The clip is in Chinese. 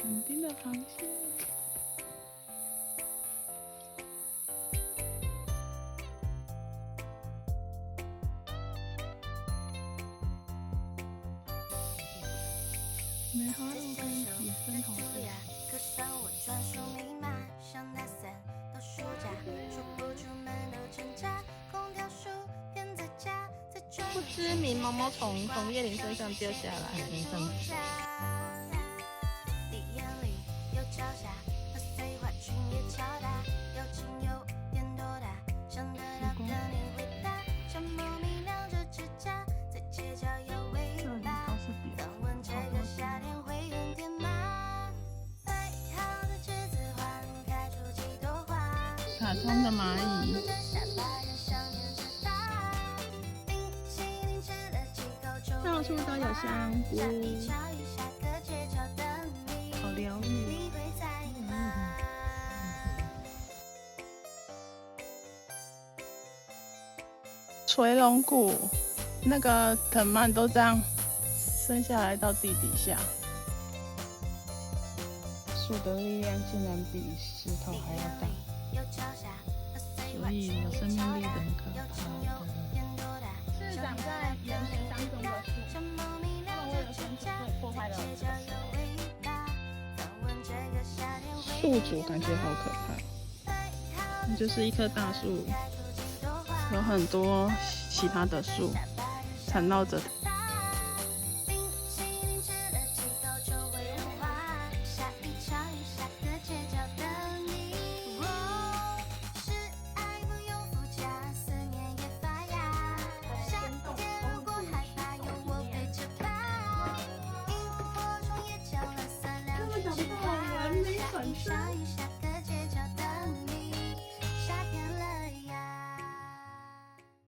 垦丁的螃蟹。梅花鹿跟野生红色。刻上我专属密码，想打伞到暑假，说不出门都挣扎，空调薯片在家，在转不知名毛毛虫从叶林身上掉下来，你眼里有朝霞，和碎花裙也敲打，有情有点多大，想得到的你回答，像猫咪亮着指甲，在街角有尾巴，敢问这个夏天会很甜吗？摆好的栀子花开出几朵花，卡通的蚂蚁。到处都有香菇，好疗愈。垂龙骨，那个藤蔓都这样伸下来到地底下。树的力量竟然比石头还要大，所以有生命力的很可怕的。是长在岩石当中的树，它们会有生土破坏了这个树主，感觉好可怕。就是一棵大树，有很多其他的树缠绕着。完美反差。